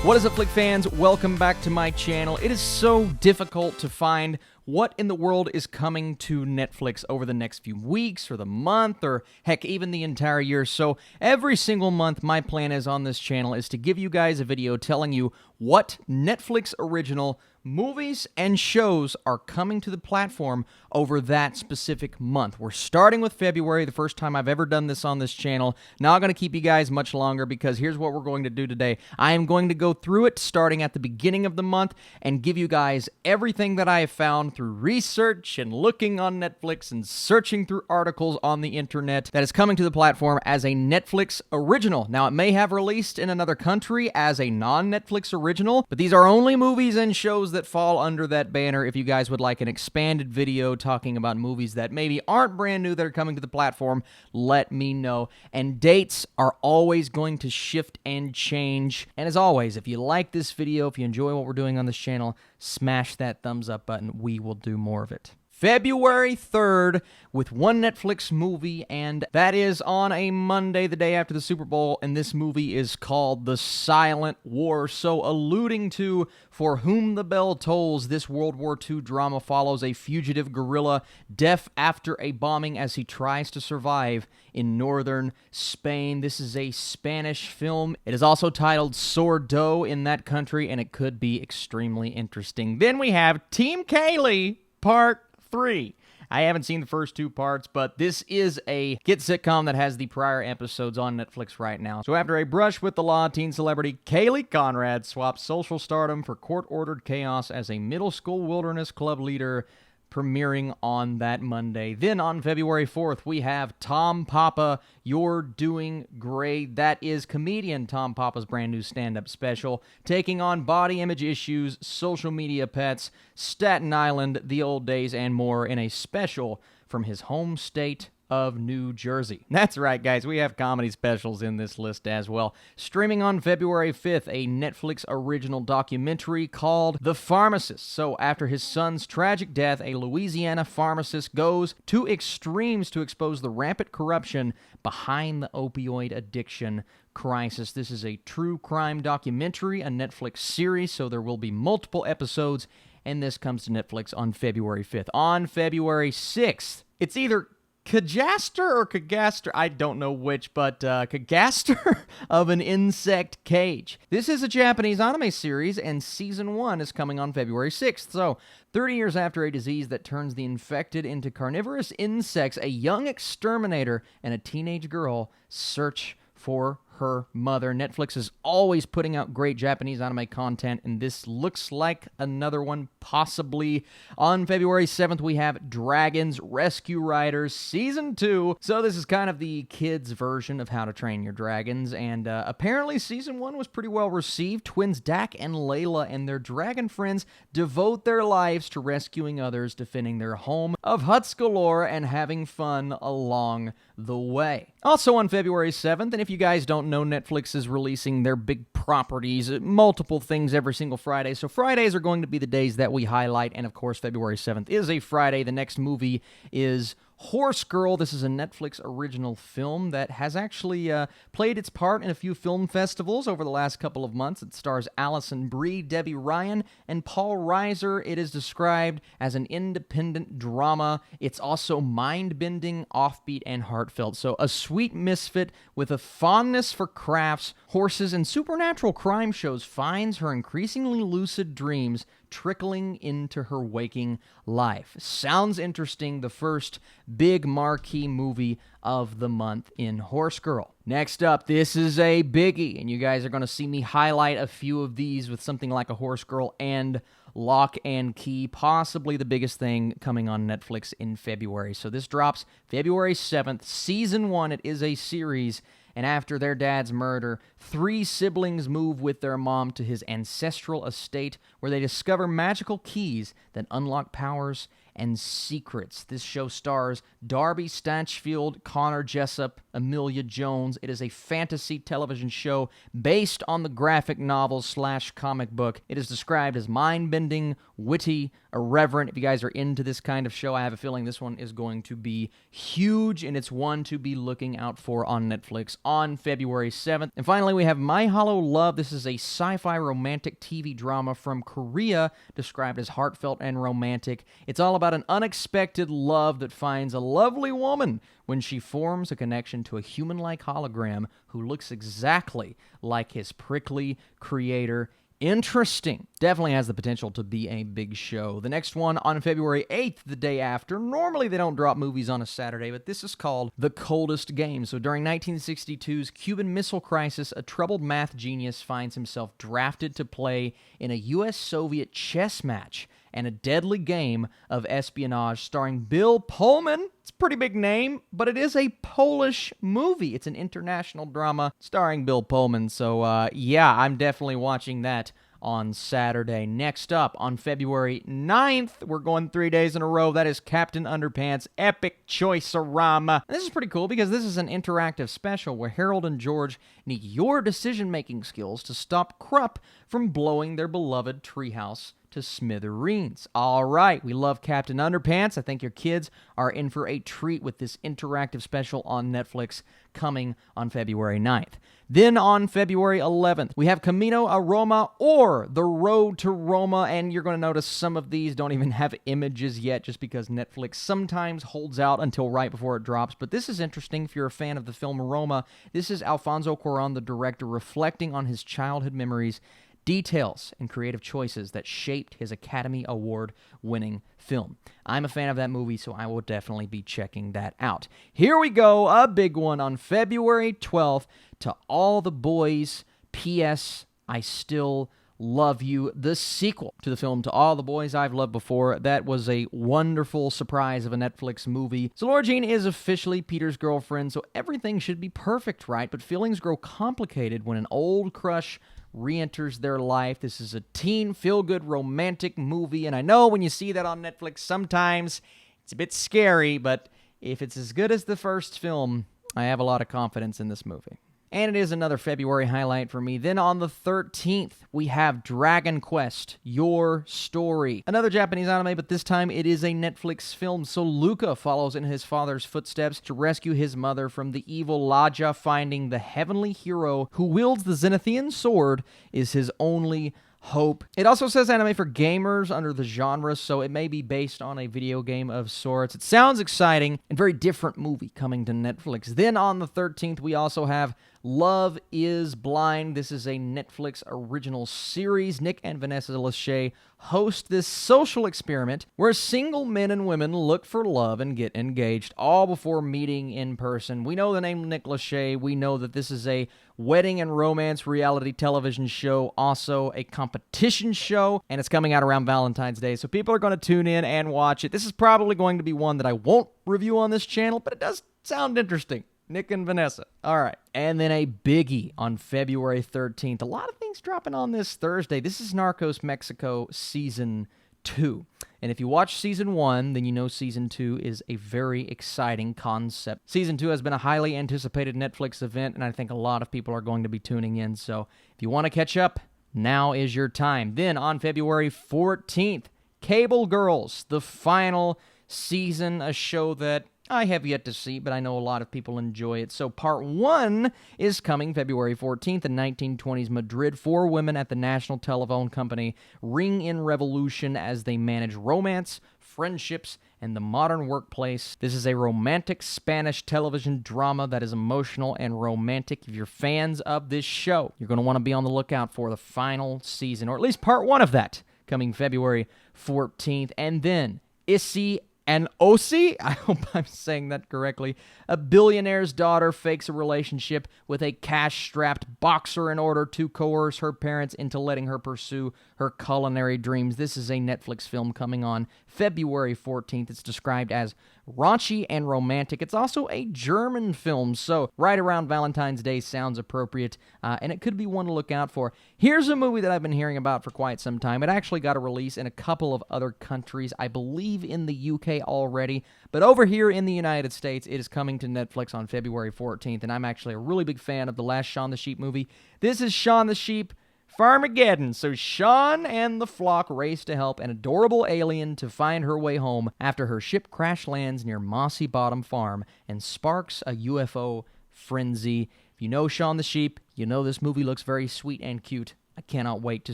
What is up, Flick fans? Welcome back to my channel. It is so difficult to find what in the world is coming to Netflix over the next few weeks or the month or heck, even the entire year. So every single month, my plan is on this channel is to give you guys a video telling you what Netflix original movies and shows are coming to the platform over that specific month. We're starting with February, the first time I've ever done this on this channel. Not going to keep you guys much longer because here's what we're going to do today. I am going to go through it starting at the beginning of the month and give you guys everything that I have found through research and looking on Netflix and searching through articles on the internet that is coming to the platform as a Netflix original. Now, it may have released in another country as a non-Netflix original, but these are only movies and shows that fall under that banner. If you guys would like an expanded video talking about movies that maybe aren't brand new that are coming to the platform, let me know. And dates are always going to shift and change. And as always, if you like this video, if you enjoy what we're doing on this channel, smash that thumbs up button. We will do more of it. February 3rd with one Netflix movie, and that is on a Monday, the day after the Super Bowl, and this movie is called The Silent War. So alluding to For Whom the Bell Tolls, this World War II drama follows a fugitive guerrilla deaf after a bombing as he tries to survive in northern Spain. This is a Spanish film. It is also titled Sordo in that country, and it could be extremely interesting. Then we have Team Kaylee, Part 3. I haven't seen the first two parts, but this is a hit sitcom that has the prior episodes on Netflix right now. So after a brush with the law, teen celebrity Kaylee Conrad swaps social stardom for court-ordered chaos as a middle school wilderness club leader, premiering on that Monday. Then on February 4th, we have Tom Papa, You're Doing Great. That is comedian Tom Papa's brand new stand-up special, taking on body image issues, social media pets, Staten Island, the old days, and more in a special from his home state of New Jersey. That's right, guys. We have comedy specials in this list as well. Streaming on February 5th, a Netflix original documentary called The Pharmacist. So after his son's tragic death, a Louisiana pharmacist goes to extremes to expose the rampant corruption behind the opioid addiction crisis. This is a true crime documentary, a Netflix series, so there will be multiple episodes, and this comes to Netflix on February 5th. On February 6th, it's either Kagaster or Kagaster, I don't know which, but Kagaster of an Insect Cage. This is a Japanese anime series, and Season 1 is coming on February 6th. So, 30 years after a disease that turns the infected into carnivorous insects, a young exterminator and a teenage girl search for her mother. Netflix is always putting out great Japanese anime content, and this looks like another one, possibly. On February 7th, we have Dragons Rescue Riders Season 2. So this is kind of the kids' version of How to Train Your Dragons, and apparently Season 1 was pretty well received. Twins Dak and Layla and their dragon friends devote their lives to rescuing others, defending their home of huts galore, and having fun along the way. Also on February 7th, and if you guys don't know, Netflix is releasing their big properties, multiple things every single Friday. So Fridays are going to be the days that we highlight, and of course February 7th is a Friday. The next movie is Horse Girl. This is a Netflix original film that has actually played its part in a few film festivals over the last couple of months. It stars Allison Brie, Debbie Ryan, and Paul Reiser. It is described as an independent drama. It's also mind-bending, offbeat, and heartfelt. So a sweet misfit with a fondness for crafts, horses, and supernatural crime shows finds her increasingly lucid dreams trickling into her waking life. Sounds interesting. The first big marquee movie of the month in Horse Girl. Next up, this is a biggie, and you guys are going to see me highlight a few of these with something like a Horse Girl and Locke and Key, possibly the biggest thing coming on Netflix in February. So this drops February 7th, Season 1. It is a series, and after their dad's murder, 3 siblings move with their mom to his ancestral estate where they discover magical keys that unlock powers and Secrets. This show stars Darby Stanchfield, Connor Jessup, Amelia Jones. It is a fantasy television show based on the graphic novel / comic book. It is described as mind-bending, witty, irreverent. If you guys are into this kind of show, I have a feeling this one is going to be huge, and it's one to be looking out for on Netflix on February 7th. And finally, we have My Holo Love. This is a sci-fi romantic TV drama from Korea, described as heartfelt and romantic. It's all about an unexpected love that finds a lovely woman when she forms a connection to a human-like hologram who looks exactly like his prickly creator. Interesting. Definitely has the potential to be a big show. The next one on February 8th, the day after. Normally they don't drop movies on a Saturday, but this is called The Coldest Game. So during 1962's Cuban Missile Crisis, a troubled math genius finds himself drafted to play in a U.S.-Soviet chess match and a deadly game of espionage starring Bill Pullman. It's a pretty big name, but it is a Polish movie. It's an international drama starring Bill Pullman. So, yeah, I'm definitely watching that on Saturday. Next up, on February 9th, we're going 3 days in a row. That is Captain Underpants' Epic Choice-a-Rama. This is pretty cool because this is an interactive special where Harold and George need your decision-making skills to stop Krupp from blowing their beloved treehouse to smithereens. All right, we love Captain Underpants. I think your kids are in for a treat with this interactive special on Netflix coming on February 9th. Then on February 11th, we have Camino a Roma or The Road to Roma, and you're going to notice some of these don't even have images yet just because Netflix sometimes holds out until right before it drops. But this is interesting if you're a fan of the film Roma. This is Alfonso Cuarón, the director, reflecting on his childhood memories, details, and creative choices that shaped his Academy Award-winning film. I'm a fan of that movie, so I will definitely be checking that out. Here we go, a big one on February 12th. To All the Boys, P.S. I Still Love You, the sequel to the film To All the Boys I've Loved Before. That was a wonderful surprise of a Netflix movie. So Laura Jean is officially Peter's girlfriend, so everything should be perfect, right? But feelings grow complicated when an old crush re-enters their life. This is a teen feel-good romantic movie, and I know when you see that on Netflix, sometimes it's a bit scary, but if it's as good as the first film, I have a lot of confidence in this movie. And it is another February highlight for me. Then on the 13th, we have Dragon Quest, Your Story. Another Japanese anime, but this time it is a Netflix film. So Luca follows in his father's footsteps to rescue his mother from the evil Laja, finding the heavenly hero who wields the Zenithian sword is his only hope. It also says anime for gamers under the genre, so it may be based on a video game of sorts. It sounds exciting and very different movie coming to Netflix. Then on the 13th, we also have Love is Blind. This is a Netflix original series. Nick and Vanessa Lachey host this social experiment where single men and women look for love and get engaged, all before meeting in person. We know the name Nick Lachey. We know that this is a wedding and romance reality television show, also a competition show, and it's coming out around Valentine's Day, so people are going to tune in and watch it. This is probably going to be one that I won't review on this channel, but it does sound interesting. Nick and Vanessa. All right. And then a biggie on February 13th. A lot of things dropping on this Thursday. This is Narcos Mexico Season 2. And if you watch Season 1, then you know Season 2 is a very exciting concept. Season 2 has been a highly anticipated Netflix event, and I think a lot of people are going to be tuning in. So if you want to catch up, now is your time. Then on February 14th, Cable Girls, the final season, a show that I have yet to see, but I know a lot of people enjoy it. So part 1 is coming February 14th in 1920s Madrid. 4 women at the National Telephone Company ring in revolution as they manage romance, friendships, and the modern workplace. This is a romantic Spanish television drama that is emotional and romantic. If you're fans of this show, you're going to want to be on the lookout for the final season, or at least part 1 of that, coming February 14th. And then Issy and Osi, I hope I'm saying that correctly, a billionaire's daughter fakes a relationship with a cash-strapped boxer in order to coerce her parents into letting her pursue her culinary dreams. This is a Netflix film coming on February 14th. It's described as raunchy and romantic. It's also a German film, so right around Valentine's Day sounds appropriate, and it could be one to look out for. Here's a movie that I've been hearing about for quite some time. It actually got a release in a couple of other countries, I believe in the UK already, but over here in the United States, it is coming to Netflix on February 14th, and I'm actually a really big fan of the last Shaun the Sheep movie. This is Shaun the Sheep Farmageddon. So Shaun and the flock race to help an adorable alien to find her way home after her ship crash lands near Mossy Bottom Farm and sparks a UFO frenzy. If you know Shaun the Sheep, you know this movie looks very sweet and cute. I cannot wait to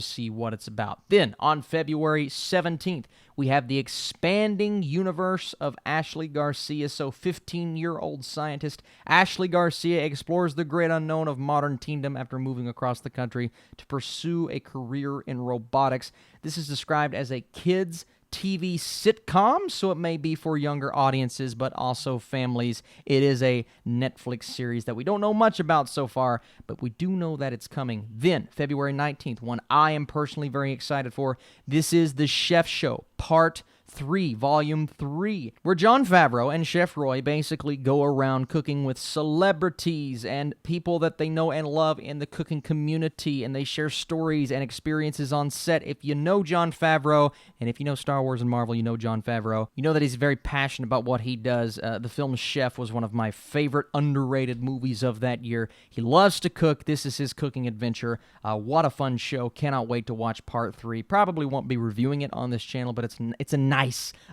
see what it's about. Then, on February 17th, we have the expanding universe of Ashley Garcia. So, 15-year-old scientist Ashley Garcia explores the great unknown of modern teendom after moving across the country to pursue a career in robotics. This is described as a kids' TV sitcom, so it may be for younger audiences, but also families. It is a Netflix series that we don't know much about so far, but we do know that it's coming. Then, February 19th, one I am personally very excited for. This is The Chef Show, Part 3, Volume 3, where Jon Favreau and Chef Roy basically go around cooking with celebrities and people that they know and love in the cooking community, and they share stories and experiences on set. If you know Jon Favreau, and if you know Star Wars and Marvel, you know Jon Favreau, you know that he's very passionate about what he does. The film Chef was one of my favorite underrated movies of that year. He loves to cook. This is his cooking adventure. What a fun show. Cannot wait to watch Part 3. Probably won't be reviewing it on this channel, but it's a nice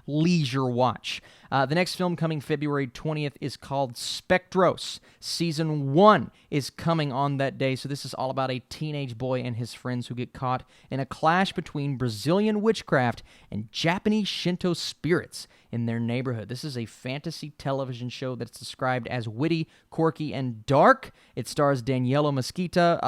leisure watch. The next film coming February 20th is called SPECTROS. Season 1 is coming on that day, so this is all about a teenage boy and his friends who get caught in a clash between Brazilian witchcraft and Japanese Shinto spirits in their neighborhood. This is a fantasy television show that's described as witty, quirky, and dark. It stars Daniela Mesquita.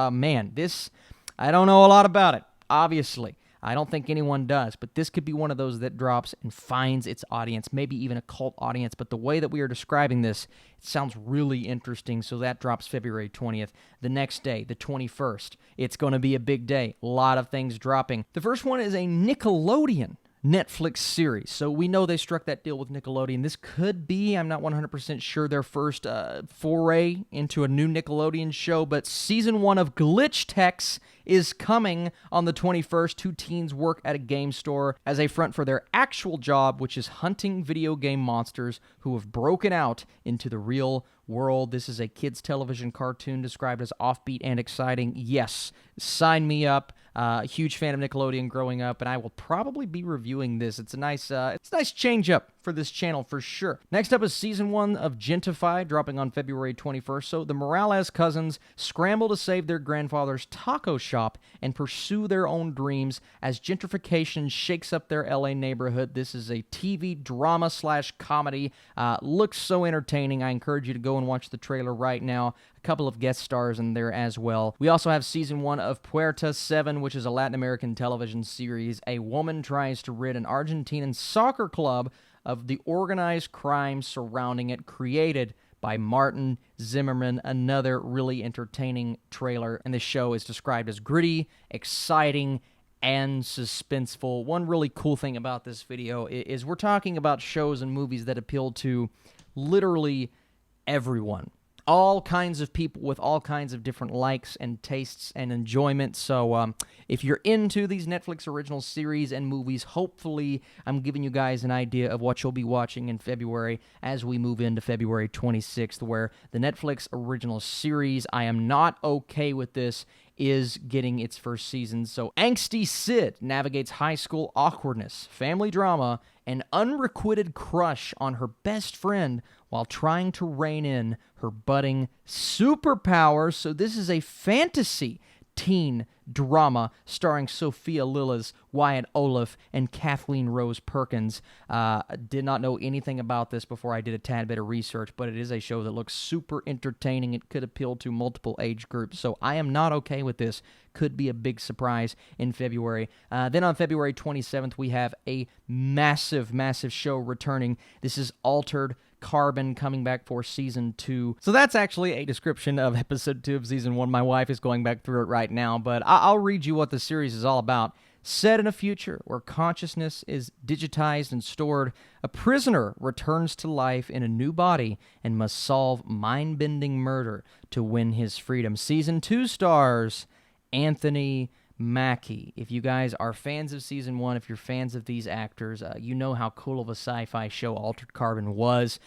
I don't know a lot about it, obviously. I don't think anyone does, but this could be one of those that drops and finds its audience, maybe even a cult audience. But the way that we are describing this, it sounds really interesting, so that drops February 20th. The next day, the 21st, it's going to be a big day. A lot of things dropping. The first one is a Nickelodeon Netflix series. So we know they struck that deal with Nickelodeon. This could be, I'm not 100% sure, their first foray into a new Nickelodeon show, but season 1 of Glitch Techs is coming on the 21st. Two teens work at a game store as a front for their actual job, which is hunting video game monsters who have broken out into the real world. This is a kids' television cartoon described as offbeat and exciting. Yes, sign me up. Huge fan of Nickelodeon growing up, and I will probably be reviewing this. It's a nice change up for this channel for sure. Next up is season 1 of Gentify, dropping on February 21st. So the Morales cousins scramble to save their grandfather's taco shop and pursue their own dreams as gentrification shakes up their LA neighborhood. This is a TV drama / comedy. Looks so entertaining. I encourage you to go and watch the trailer right now. A couple of guest stars in there as well. We also have season 1 of Puerta 7, which is a Latin American television series. A woman tries to rid an Argentinian soccer club of the organized crime surrounding it, created by Martin Zimmerman. Another really entertaining trailer, and the show is described as gritty, exciting, and suspenseful. One really cool thing about this video is we're talking about shows and movies that appeal to literally everyone. All kinds of people with all kinds of different likes and tastes and enjoyment. So if you're into these Netflix original series and movies, hopefully I'm giving you guys an idea of what you'll be watching in February as we move into February 26th, where the Netflix original series, I Am Not Okay With This, is getting its first season. So Angsty Sid navigates high school awkwardness, family drama, and unrequited crush on her best friend while trying to rein in her budding superpowers. So this is a fantasy teen drama starring Sophia Lillis, Wyatt Olaf, and Kathleen Rose Perkins. Did not know anything about this before I did a tad bit of research, but it is a show that looks super entertaining. It could appeal to multiple age groups, so I Am Not Okay With This could be a big surprise in February. Then on February 27th, we have a massive show returning. This is Altered Carbon, coming back for Season 2. So that's actually a description of Episode 2 of Season 1. My wife is going back through it right now, but I'll read you what the series is all about. Set in a future where consciousness is digitized and stored, a prisoner returns to life in a new body and must solve mind-bending murder to win his freedom. Season 2 stars Anthony Mackie. If you guys are fans of Season 1, if you're fans of these actors, you know how cool of a sci-fi show Altered Carbon was.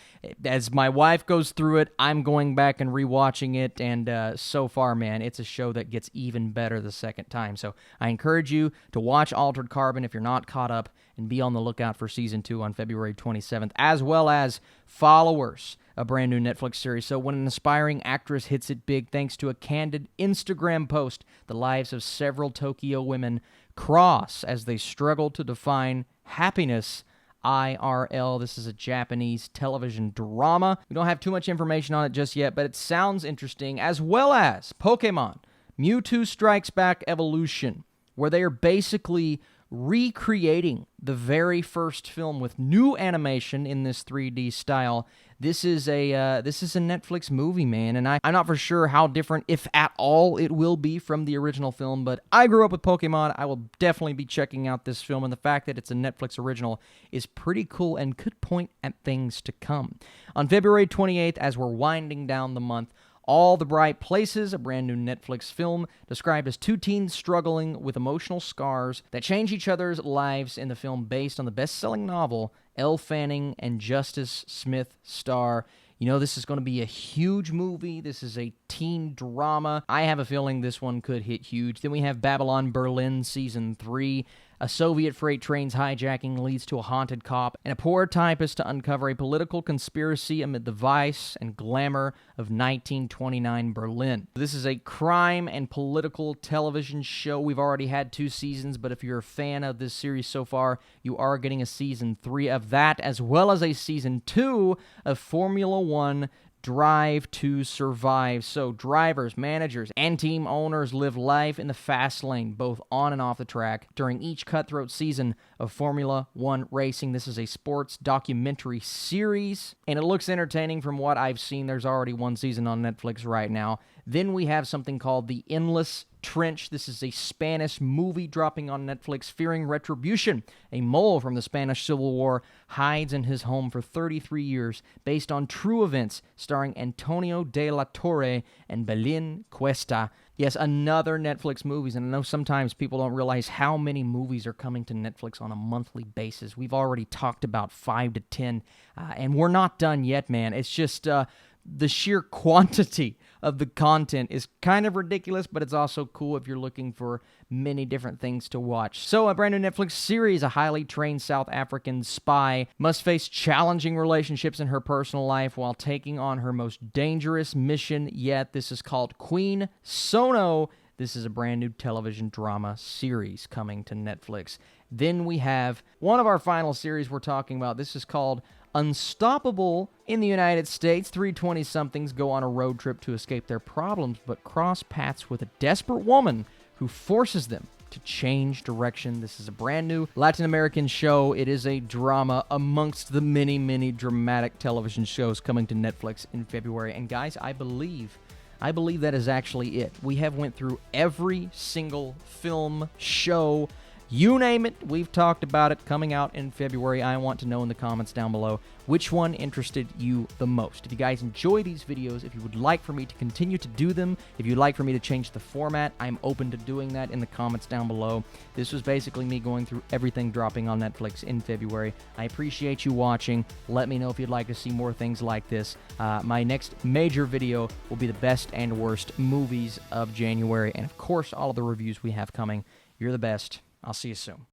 As my wife goes through it, I'm going back and rewatching it, and so far, man, it's a show that gets even better the second time. So I encourage you to watch Altered Carbon if you're not caught up, and be on the lookout for Season 2 on February 27th, as well as Followers, a brand new Netflix series. So when an aspiring actress hits it big thanks to a candid Instagram post, the lives of several Tokyo women cross as they struggle to define happiness IRL. This is a Japanese television drama. We don't have too much information on it just yet, but it sounds interesting, as well as Pokemon MEWTWO Strikes Back Evolution, where they are basically recreating the very first film with new animation in this 3D style. This is a Netflix movie, man, and I'm not for sure how different, if at all, it will be from the original film, but I grew up with Pokemon. I will definitely be checking out this film, and the fact that it's a Netflix original is pretty cool and could point at things to come. On February 28th, as we're winding down the month, All the Bright Places, a brand new Netflix film described as two teens struggling with emotional scars that change each other's lives in the film based on the best-selling novel Elle Fanning and Justice Smith star. You know, this is going to be a huge movie. This is a teen drama. I have a feeling this one could hit huge. Then we have Babylon Berlin Season 3. A Soviet freight train's hijacking leads to a haunted cop and a poor typist to uncover a political conspiracy amid the vice and glamour of 1929 Berlin. This is a crime and political television show. We've already had 2 seasons, but if you're a fan of this series so far, you are getting a Season 3 of that, as well as a Season 2 of Formula One Drive to Survive. So drivers, managers, and team owners live life in the fast lane, both on and off the track, during each cutthroat season of Formula One racing. This is a sports documentary series, and it looks entertaining from what I've seen. There's already 1 season on Netflix right now. Then we have something called The Endless Trench. This is a Spanish movie dropping on Netflix. Fearing retribution, a mole from the Spanish Civil War hides in his home for 33 years, based on true events, starring Antonio de la Torre and Belén Cuesta. Yes, another Netflix movies, and I know sometimes people don't realize how many movies are coming to Netflix on a monthly basis. We've already talked about 5 to 10, and we're not done yet, man. It's just the sheer quantity of the content is kind of ridiculous, but it's also cool if you're looking for many different things to watch. So, a brand new Netflix series, a highly trained South African spy must face challenging relationships in her personal life while taking on her most dangerous mission yet. This is called Queen SONO. This is a brand new television drama series coming to Netflix. Then we have one of our final series we're talking about. This is called Unstoppable. In the United States, 3 20-somethings go on a road trip to escape their problems, but cross paths with a desperate woman who forces them to change direction. This is a brand new Latin American show. It is a drama amongst the many, many dramatic television shows coming to Netflix in February. And guys, I believe that is actually it. We have went through every single film, show, you name it, we've talked about it coming out in February. I want to know in the comments down below which one interested you the most. If you guys enjoy these videos, if you would like for me to continue to do them, if you'd like for me to change the format, I'm open to doing that in the comments down below. This was basically me going through everything dropping on Netflix in February. I appreciate you watching. Let me know if you'd like to see more things like this. My next major video will be the best and worst movies of January, and of course, all of the reviews we have coming. You're the best. I'll see you soon.